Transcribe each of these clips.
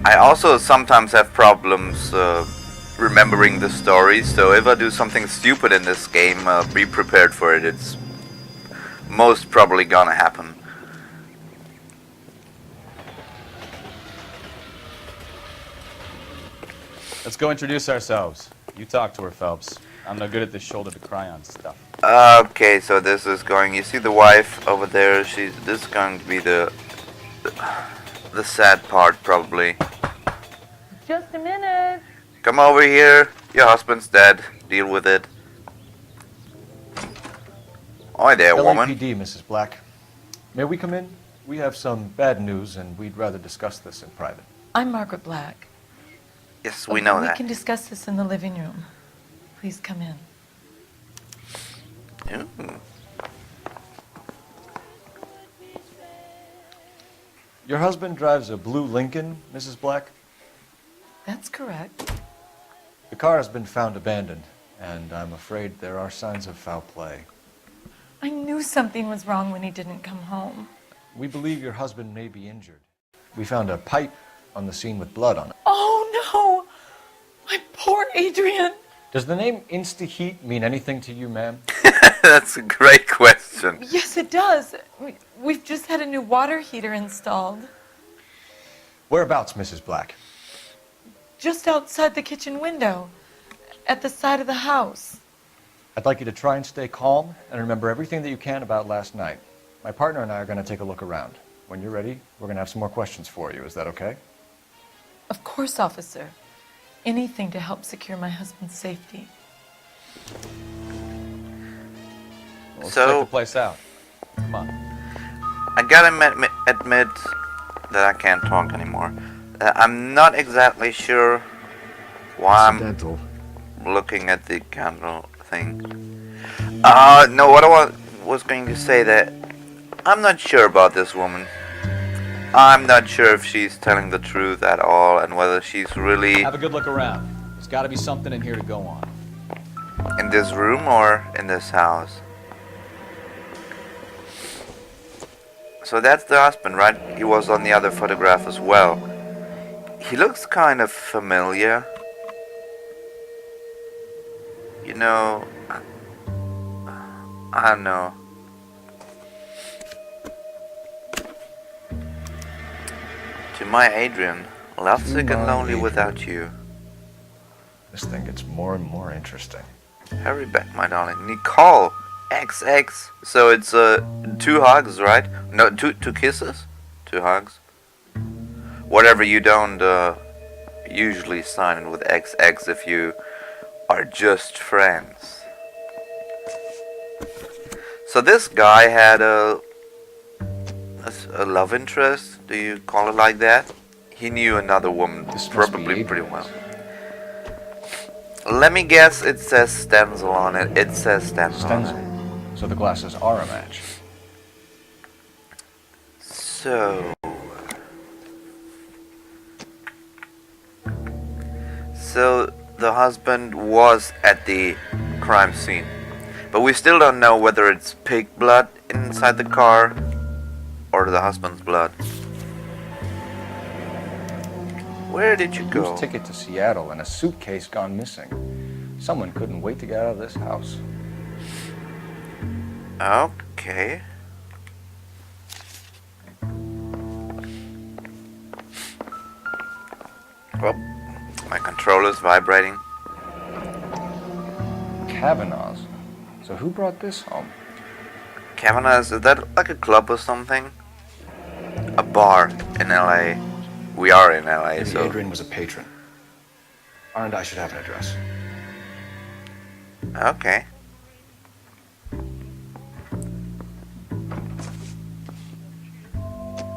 I also sometimes have problems remembering the story, so if I do something stupid in this game, be prepared for it. It's most probably gonna happen. Let's go introduce ourselves. You talk to her, Phelps. I'm no good at this shoulder to cry on stuff. Okay, so this is going. You see the wife over there? This is going to be the sad part, probably. Just a minute. Come over here. Your husband's dead. Deal with it. Oi there, woman. LAPD, Mrs. Black. May we come in? We have some bad news, and we'd rather discuss this in private. I'm Margaret Black. Yes, we know that. We can discuss this in the living room. Please come in. Ooh. Your husband drives a blue Lincoln, Mrs. Black? That's correct. The car has been found abandoned, and I'm afraid there are signs of foul play. I knew something was wrong when he didn't come home. We believe your husband may be injured. We found a pipe on the scene with blood on it. Oh, no! My poor Adrian! Does the name Insta-Heat mean anything to you, ma'am? That's a great question. Yes, it does. We've just had a new water heater installed. Whereabouts, Mrs. Black? Just outside the kitchen window, at the side of the house. I'd like you to try and stay calm and remember everything that you can about last night. My partner and I are going to take a look around. When you're ready, we're going to have some more questions for you. Is that okay? Of course, officer. Anything to help secure my husband's safety. Well, let's So- check the place out. Come on. I gotta admit that I can't talk anymore. I'm not exactly sure why I'm looking at the candle thing. No, what I was going to say that I'm not sure about this woman. I'm not sure if she's telling the truth at all and whether she's really Have a good look around. There's got to be something in here to go on. in this room or in this house. So that's the husband, right? He was on the other photograph as well. He looks kind of familiar. You know, I don't know. To my Adrian, lovesick and lonely without you. This thing gets more and more interesting. Hurry back, my darling. Nicole, XX. So it's 2 hugs, right? No, two kisses, 2 hugs. Whatever, you don't usually sign in with XX if you are just friends. So this guy had a love interest. Do you call it like that? He knew another woman probably pretty well. Let me guess, it says Stenzel on it. It says Stenzel on it. So the glasses are a match. So the husband was at the crime scene. But we still don't know whether it's pig blood inside the car or the husband's blood. Where did you go? Whose ticket to Seattle and a suitcase gone missing? Someone couldn't wait to get out of this house. Okay. Well, my controller's vibrating. Kavanaugh's. So who brought this home? Kavanagh's, is that like a club or something? A bar in LA. We are in LA, Maybe so... Adrian was a patron. R&I should have an address. Okay.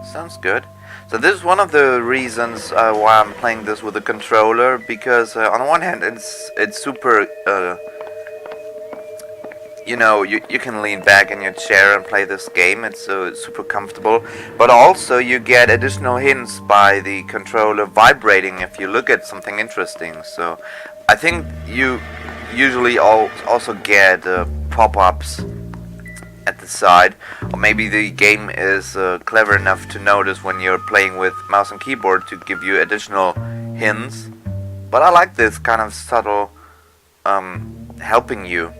Sounds good. So this is one of the reasons why I'm playing this with a controller, because on the one hand it's super you know, you can lean back in your chair and play this game. It's super comfortable, but also you get additional hints by the controller vibrating if you look at something interesting. So I think you usually also get pop-ups at the side, or maybe the game is clever enough to notice when you're playing with mouse and keyboard to give you additional hints. But I like this kind of subtle helping you.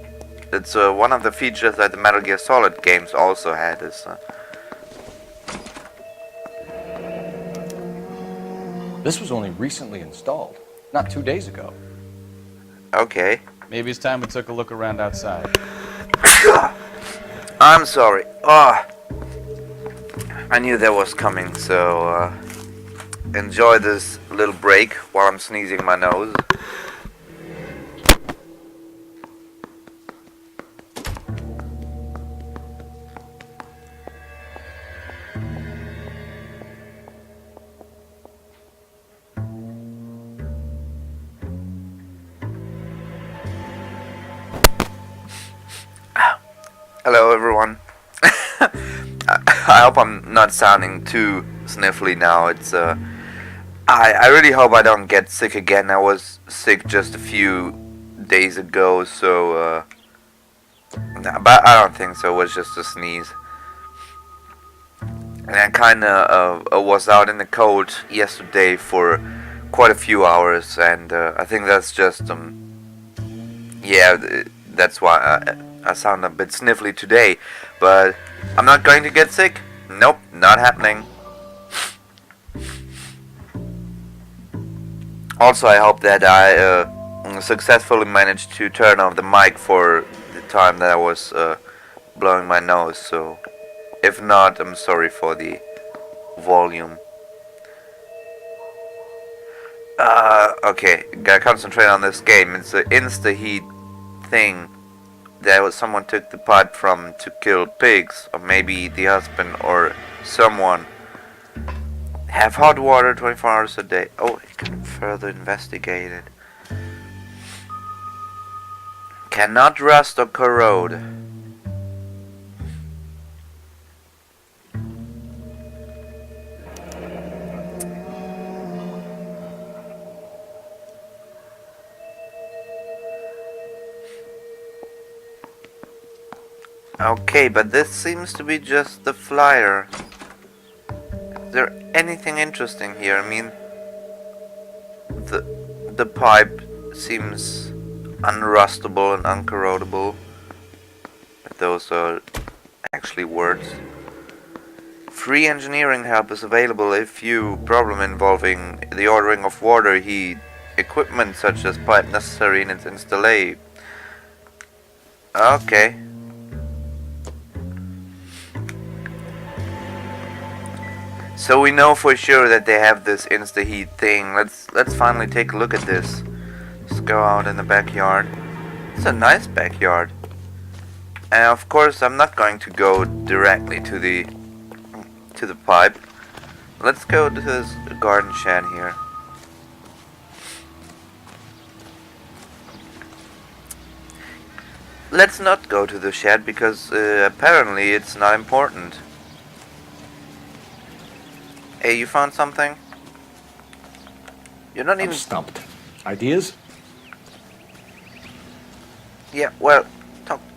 It's one of the features that the Metal Gear Solid games also had. This was only recently installed, not 2 days ago. Okay. Maybe it's time we took a look around outside. I'm sorry. I knew that was coming, so enjoy this little break while I'm sneezing my nose. Hello everyone. I hope I'm not sounding too sniffly now. It's I really hope I don't get sick again. I was sick just a few days ago, so but I don't think so. It was just a sneeze. And I kinda was out in the cold yesterday for quite a few hours, and I think that's just yeah, that's why I sound a bit sniffly today, but I'm not going to get sick. Nope, not happening. Also, I hope that I successfully managed to turn off the mic for the time that I was blowing my nose, so if not, I'm sorry for the volume. Okay, gotta concentrate on this game. It's an insta-heat thing. Someone took the pipe from to kill pigs, or maybe the husband or someone. Have hot water 24 hours a day. Oh, it can further investigate it. Cannot rust or corrode. Okay, but this seems to be just the flyer. Is there anything interesting here? I mean, the pipe seems unrustable and uncorrodable. If those are actually words. Free engineering help is available if you problem involving the ordering of water, heat, equipment such as pipe necessary in its installation. Okay. So we know for sure that they have this insta-heat thing. Let's finally take a look at this. Let's go out in the backyard. It's a nice backyard. And of course I'm not going to go directly to the pipe. Let's go to this garden shed here. Let's not go to the shed because apparently it's not important. Hey, you found something? You're not even... I'm stumped. Ideas? Yeah, well,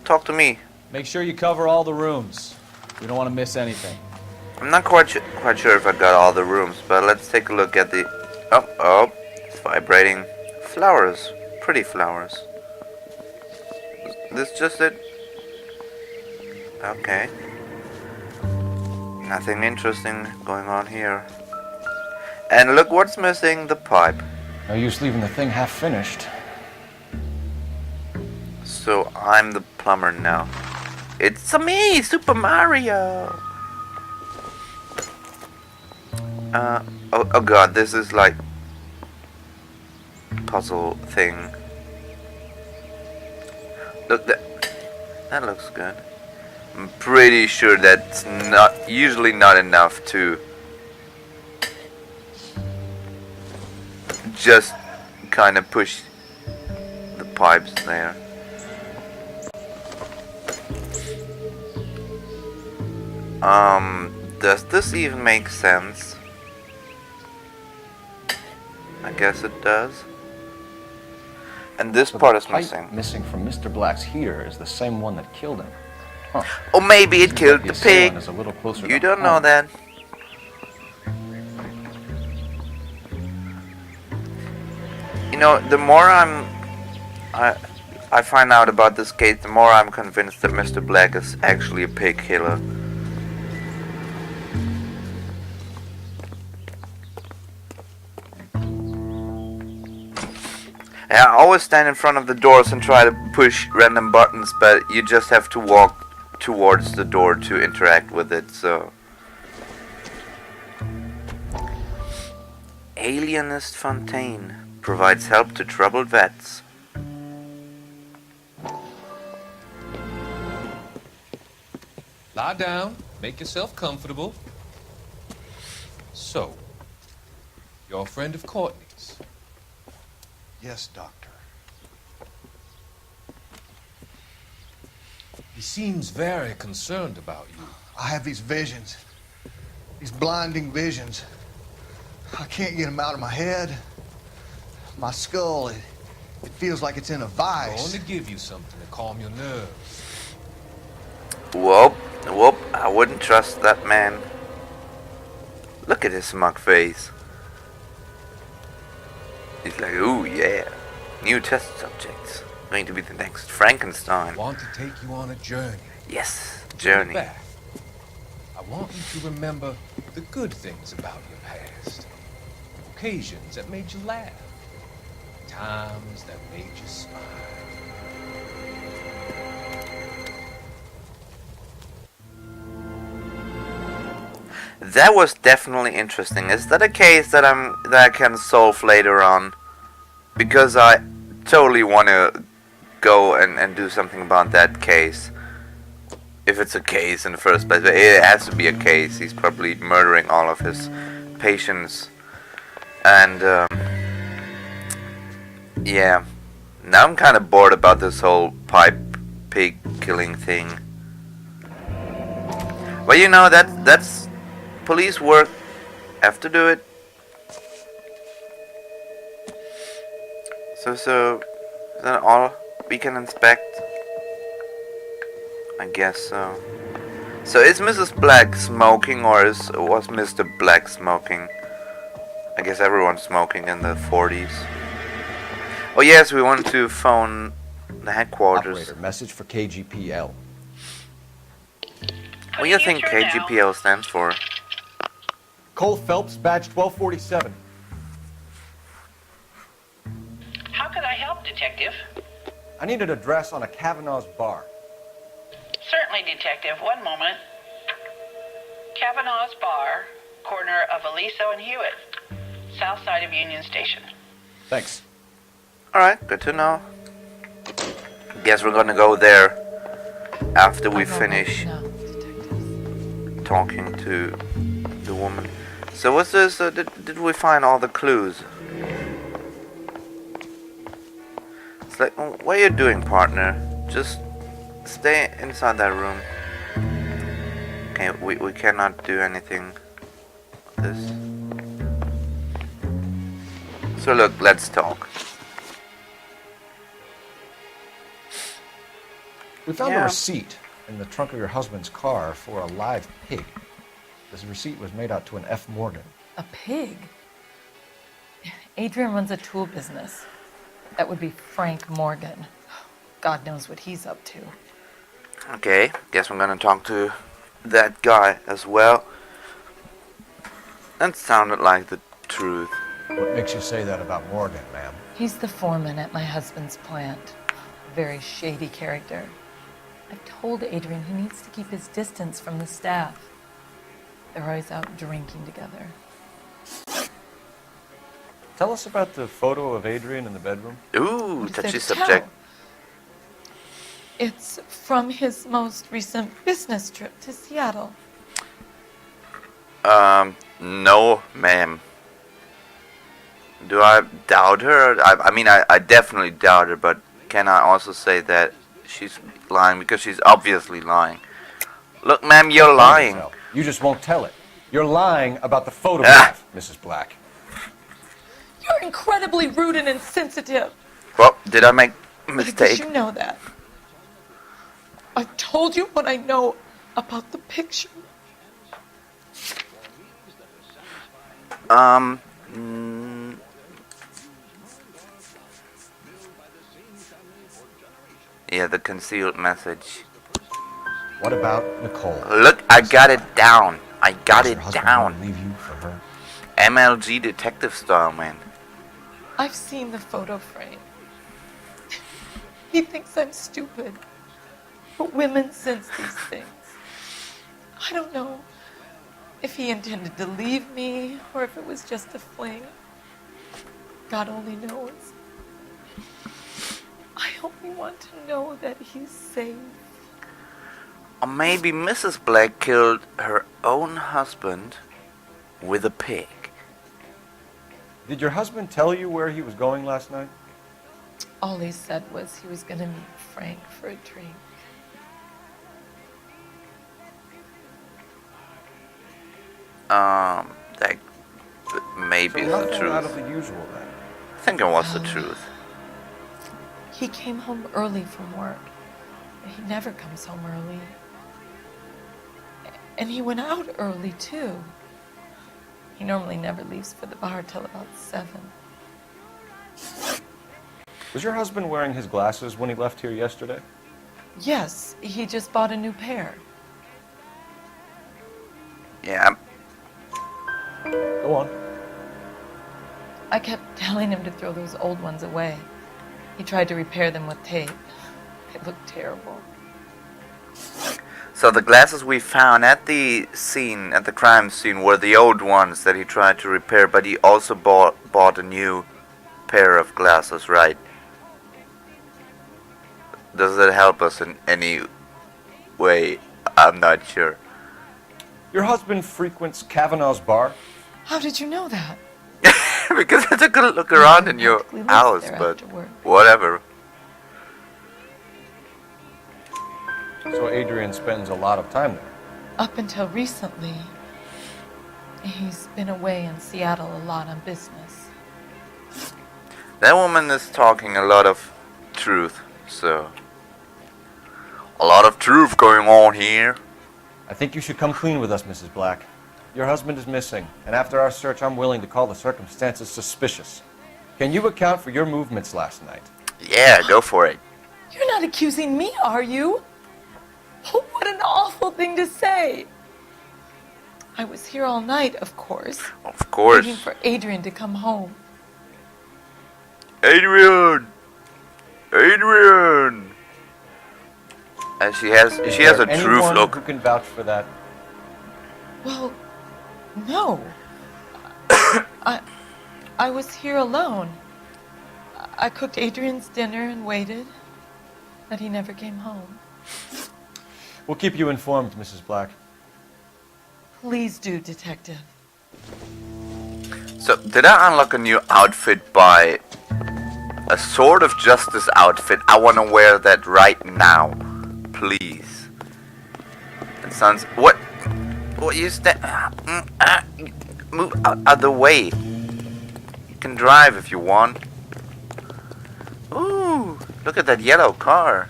talk to me. Make sure you cover all the rooms. We don't want to miss anything. I'm not quite sure if I got all the rooms, but let's take a look at the... Oh, it's vibrating. Flowers. Pretty flowers. Is this just it? Okay. Nothing interesting going on here. And look what's missing, the pipe. No use leaving the thing half finished. So I'm the plumber now. It's me, Super Mario! Oh god, this is like puzzle thing. Look, that looks good. I'm pretty sure that's usually not enough to just kind of push the pipes there. Does this even make sense? I guess it does. And this So part the is pipe missing. missing from Mr. Black's heater is the same one that killed him. Huh. Or maybe it Seems killed like the assailant pig. is a little closer You to don't know home. that. You know, the more I find out about this case, the more I'm convinced that Mr. Black is actually a pig killer. Yeah, I always stand in front of the doors and try to push random buttons, but you just have to walk towards the door to interact with it, so... Alienist Fontaine provides help to troubled vets. Lie down, make yourself comfortable. So, you're a friend of Courtney's? Yes, Doctor. He seems very concerned about you. I have these visions. These blinding visions. I can't get them out of my head. My skull, it feels like it's in a I'm vice. going to give you something to calm your nerves. Whoop, I wouldn't trust that man. Look at his smug face. He's like, ooh yeah, new test subjects. Going to be the next Frankenstein. I want to take you on a journey. Yes, Look journey. back. I want you to remember the good things about your past. Occasions that made you laugh. Times that made you smile. That was definitely interesting. Is that a case that I can solve later on? Because I totally want to go and do something about that case. If it's a case in the first place, but it has to be a case. He's probably murdering all of his patients, and yeah. Now I'm kind of bored about this whole pipe pig killing thing. Well, you know that's police work. Have to do it. So is that all we can inspect? I guess so. So is Mrs. Black smoking, or was Mr. Black smoking? I guess everyone's smoking in the 40s. Oh yes, we want to phone the headquarters. Operator, message for KGPL. What do you think KGPL stands for? Cole Phelps, badge 1247. How could I help, Detective? I need an address on a Kavanaugh's bar. Certainly, Detective. One moment. Kavanaugh's Bar, corner of Aliso and Hewitt, south side of Union Station. Thanks. Alright, good to know. Guess we're gonna go there after we I'll go finish now, detectives. talking to the woman. So what's this? Did we find all the clues? It's like, what are you doing, partner? Just stay inside that room. Okay, we cannot do anything with this. So look, let's talk. We found Yeah. a receipt in the trunk of your husband's car for a live pig. This receipt was made out to an F. Morgan. A pig? Adrian runs a tool business. That would be Frank Morgan. God knows what he's up to. Okay, guess I'm gonna talk to that guy as well. That sounded like the truth. What makes you say that about Morgan, ma'am? He's the foreman at my husband's plant. A very shady character. I've told Adrian he needs to keep his distance from the staff. They're always out drinking together. Tell us about the photo of Adrian in the bedroom. Ooh, What is there touchy to subject. tell? It's from his most recent business trip to Seattle. No, ma'am. Do I doubt her? I mean, I definitely doubt her, but can I also say that she's lying? Because she's obviously lying. Look, ma'am, you're lying. You just won't tell it. You're lying about the photograph, Mrs. Black. You're incredibly rude and insensitive. Well, did I make a I guess mistake? you know that. I've told you what I know about the picture. Mm, yeah, the concealed message. What about Nicole? Look, I got it down. I got Does your it husband down. want to leave you for her? MLG detective style, man. I've seen the photo frame. He thinks I'm stupid. But women sense these things. I don't know if he intended to leave me or if it was just a fling. God only knows. I only want to know that he's safe. Or maybe Mrs. Black killed her own husband with a pig. Did your husband tell you where he was going last night? All he said was he was going to meet Frank for a drink. That maybe is the Nothing out of truth. the usual then. I think it was the truth. He came home early from work. He never comes home early. And he went out early, too. He normally never leaves for the bar till about 7. Was your husband wearing his glasses when he left here yesterday? Yes, he just bought a new pair. Yeah, Go on. I kept telling him to throw those old ones away. He tried to repair them with tape. They looked terrible. so the glasses we found at the scene, at the crime scene, were the old ones that he tried to repair, but he also bought a new pair of glasses, right? Does that help us in any way? I'm not sure. Your husband frequents Kavanaugh's bar? How did you know that? Because I took a look around in your Practically lives house, there but after work. whatever. So Adrian spends a lot of time there. Up until recently, he's been away in Seattle a lot on business. That woman is talking a lot of truth, so... A lot of truth going on here. I think you should come clean with us, Mrs. Black. Your husband is missing, and after our search, I'm willing to call the circumstances suspicious. Can you account for your movements last night? Yeah, go for it. You're not accusing me, are you? Oh, what an awful thing to say. I was here all night, of course, Of course. waiting for Adrian to come home. Adrian! Adrian! And she has a truth anyone look. who can vouch for that? Well, no. I was here alone. I cooked Adrian's dinner and waited, but he never came home. We'll keep you informed, Mrs. Black. Please do, Detective. So, did I unlock a new outfit by a Sword of Justice outfit? I want to wear that right now. Please. It sounds... What? What you move out of the way. You can drive if you want. Ooh, look at that yellow car.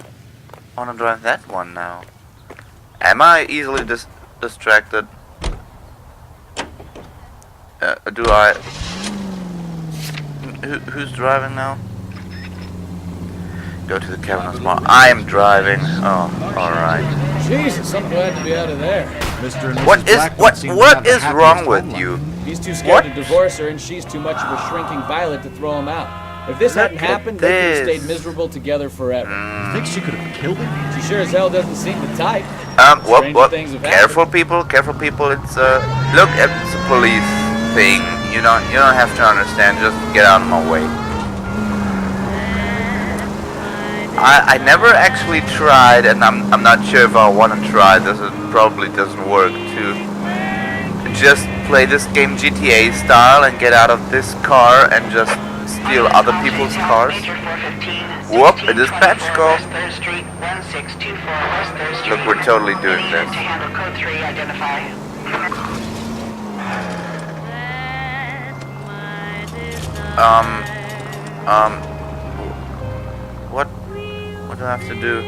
I want to drive that one now. Am I easily distracted? Do I... Who's driving now? Go to the Kavanaugh's bar. I am driving. Oh, alright. Jesus, I'm glad to be out of there. Mr. and Mrs. What is Blackwood seem to what have the is happiest wrong with home you? life. He's too What? scared to divorce her, and she's too much of a shrinking violet to throw him out. If this Look hadn't at happened, they could have this. stayed miserable together forever. You think she could have killed him? She sure as hell doesn't seem the type. What? things have Careful, people. Careful, people. It's look, it's a police thing. You don't have to understand. Just get out of my way. I never actually tried, and I'm not sure if I want to try. It probably doesn't work to just play this game GTA style and get out of this car and just steal other people's cars. Whoop! A dispatch call. Look, we're totally doing this. What do I have to do?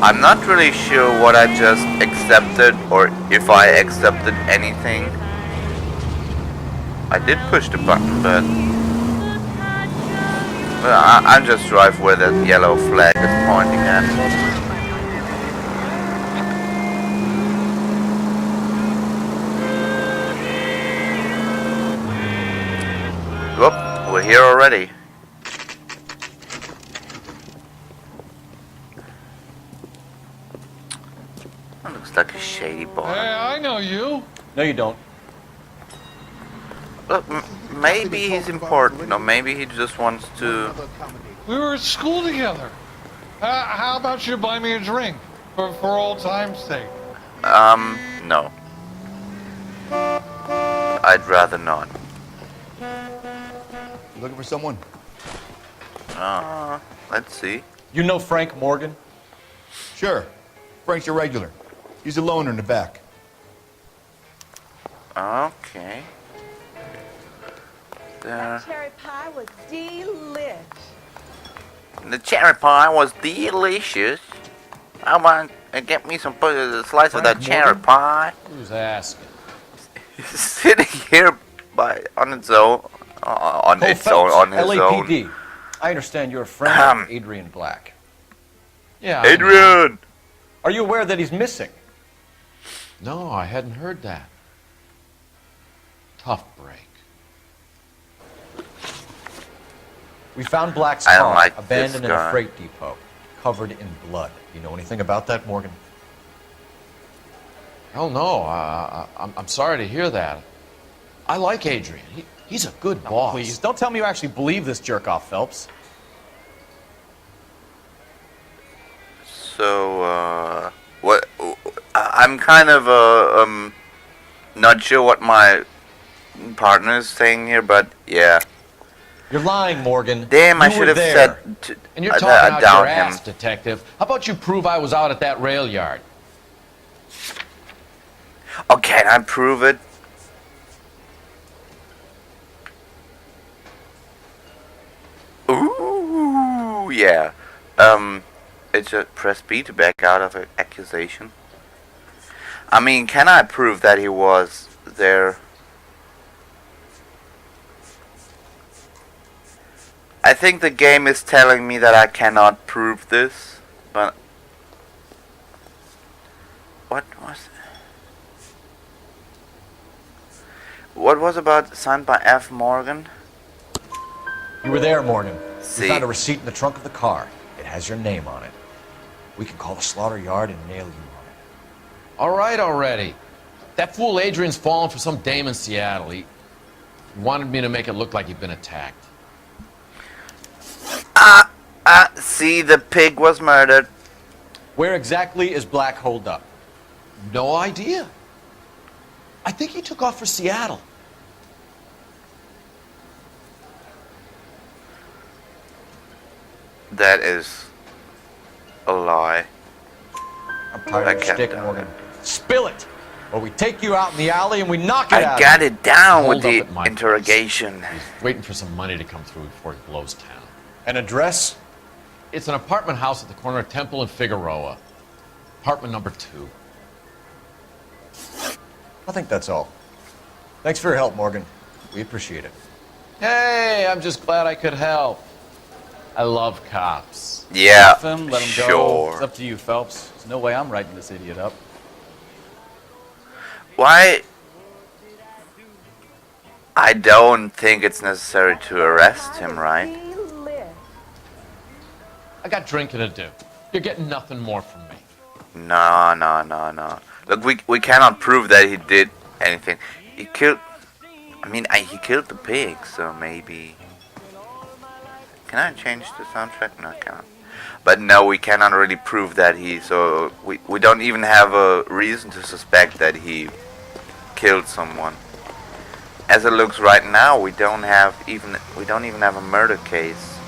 I'm not really sure what I just accepted or if I accepted anything. I did push the button, but I just drive where that yellow flag is pointing at. Whoop, we're here already. That looks like a shady boy. Hey, I know you. No, you don't. Look, maybe he's important, or maybe he just wants to... We were at school together. How about you buy me a drink for old time's sake? No. I'd rather not. You looking for someone? Let's see. You know Frank Morgan? Sure. Frank's your regular. He's a loner in the back. Okay. There. Cherry pie was delish. The cherry pie was delicious. How about get me some slice of that cherry pie? Who's asking? Sitting here on its own, on Cole its Phelps, own, on his LAPD. own. I understand you're a friend of Adrian Black. Yeah. Adrian. Are you aware that he's missing? No, I hadn't heard that. Tough break. We found Black's I don't car like abandoned this in a guy. freight depot, covered in blood. You know anything about that, Morgan? Hell no. I'm sorry to hear that. I like Adrian. He's a good boss. Please, don't tell me you actually believe this jerk-off, Phelps. So, what? I'm kind of not sure what my partner is saying here, but yeah. You're lying, Morgan. Damn, I You should were have there. said. And you're I talking out doubt your him. ass, detective. How about you prove I was out at that rail yard? Oh, can I prove it? Ooh, yeah. It's a press B to back out of an accusation. I mean, can I prove that he was there? I think the game is telling me that I cannot prove this, but what was about signed by F. Morgan? You were there, Morgan. See. We found a receipt in the trunk of the car. It has your name on it. We can call the slaughter yard and nail you on it. All right already. That fool Adrian's fallen for some dame in Seattle. He wanted me to make it look like he'd been attacked. See, the pig was murdered. Where exactly is Black holed up? No idea. I think he took off for Seattle. That is a lie. I'm tired I of can't stick, do Morgan. Spill it! Or we take you out in the alley and we knock it out. I got it down with Hold the up at my interrogation. place. He's waiting for some money to come through before he blows town. An address? It's an apartment house at the corner of Temple and Figueroa. Apartment number 2. I think that's all. Thanks for your help, Morgan. We appreciate it. Hey, I'm just glad I could help. I love cops. Yeah, Off him, let him go. sure. It's up to you, Phelps. There's no way I'm writing this idiot up. Why? I don't think it's necessary to arrest him, right? Delish. I got drinking to do. You're getting nothing more from me. No. Look, we cannot prove that he did anything. He killed... I mean, he killed the pig, so maybe... Can I change the soundtrack? No, I cannot. But no, we cannot really prove that he... So, we don't even have a reason to suspect that he killed someone. As it looks right now, we don't even have a murder case.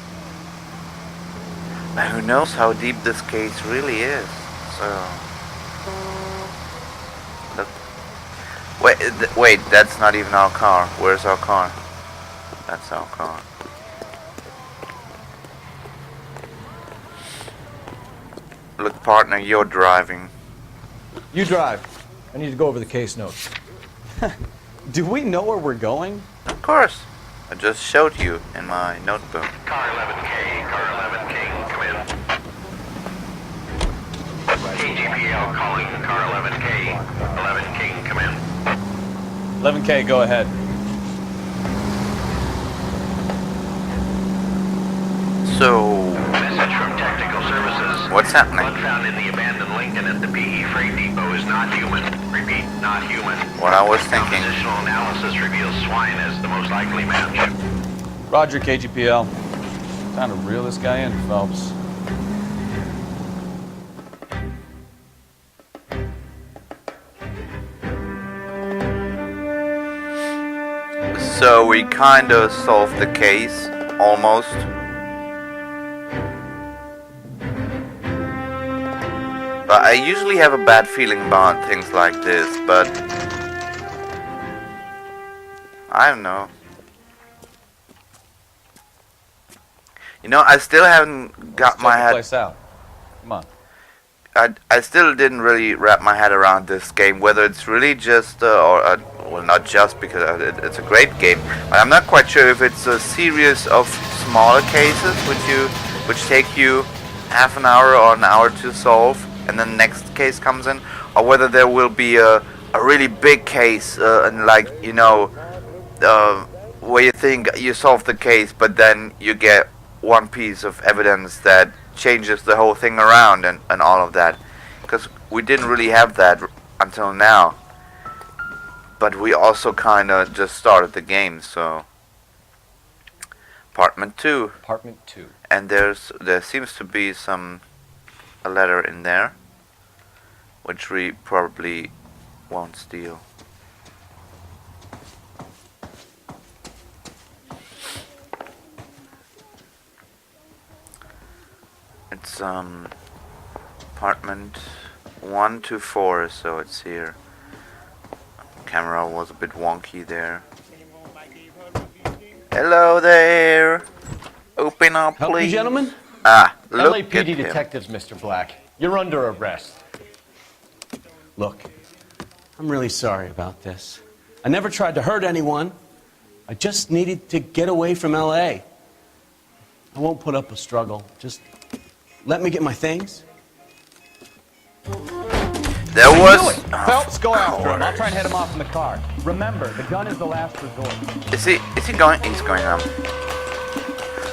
But who knows how deep this case really is? So, look. Wait, that's not even our car. Where's our car? That's our car. Look, partner, you're driving. You drive. I need to go over the case notes. Do we know where we're going? Of course. I just showed you in my notebook. Car 11K, car 11K, come in. KGPL calling car 11K. 11K, come in. 11K, go ahead. So, Message from Technical Services. what's happening? Blood found in the abandoned Lincoln at the PE Freight Depot is not human. Repeat, not human. What I was thinking. Compositional analysis reveals swine as the most likely match. Roger, KGPL. Time to reel this guy in, Phelps. So we kind of solved the case, almost. But I usually have a bad feeling about things like this, but I don't know. You know, I still haven't got my head. Place out. Come on. I still didn't really wrap my head around this game, whether it's really just well, not just because it's a great game. But I'm not quite sure if it's a series of smaller cases which take you half an hour or an hour to solve, and then the next case comes in, or whether there will be a really big case and like, you know, where you think you solved the case, but then you get one piece of evidence that changes the whole thing around and all of that, because we didn't really have that until now. But we also kind of just started the game, so apartment 2. Apartment 2. And there seems to be a letter in there, which we probably won't steal. It's apartment 124, so it's here. Camera was a bit wonky there. Hello there. Open up, please. Help me, gentlemen. Ah, look LAPD at him. detectives, Mr. Black. You're under arrest. Look, I'm really sorry about this. I never tried to hurt anyone. I just needed to get away from LA. I won't put up a struggle. Just let me get my things. There was... Phelps, go after him. I'll try and head him off in the car. Remember, the gun is the last resort. Is he going? He's going up.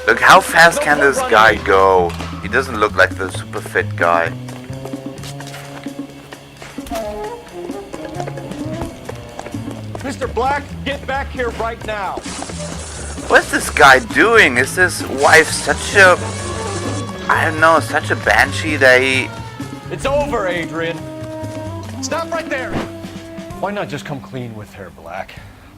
Look, how fast can this guy go? He doesn't look like the super fit guy. Mr. Black, get back here right now. What's this guy doing? Is his wife such a... I don't know, such a banshee that he... It's over, Adrian. Stop right there. Why not just come clean with her, Black?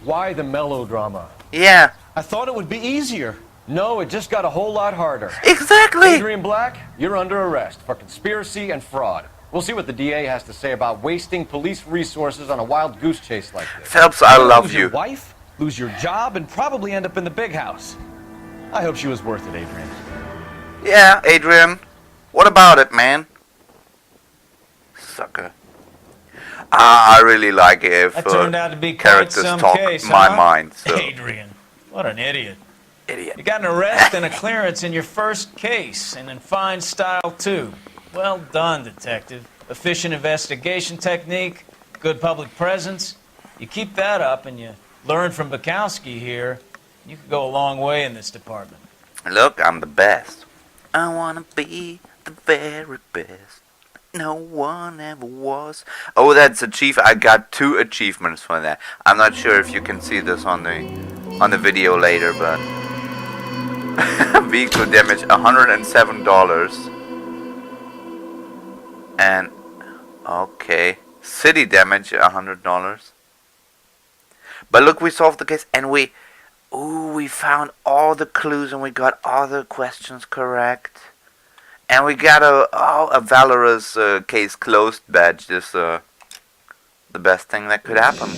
Why the melodrama? Yeah. I thought it would be easier. No, it just got a whole lot harder. Exactly. Adrian Black, you're under arrest for conspiracy and fraud. We'll see what the DA has to say about wasting police resources on a wild goose chase like this. Phelps, I love Lose you. your wife, lose your job, and probably end up in the big house. I hope she was worth it, Adrian. Yeah, Adrian. What about it, man? Sucker. I really like it if That turned out to be quite characters some talk case, my huh? mind. So. Adrian, what an idiot. Idiot. You got an arrest and a clearance in your first case, and in fine style, too. Well done, detective. Efficient investigation technique, good public presence. You keep that up and you learn from Bukowski here, you could go a long way in this department. Look, I'm the best. I wanna be the very best. No one ever was. Oh, that's achievement. I got 2 achievements for that. I'm not sure if you can see this on the video later, but vehicle damage $107. And okay, city damage $100. But look, we solved the case, and we found all the clues, and we got all the questions correct, and we got a valorous case closed badge. This the best thing that could happen.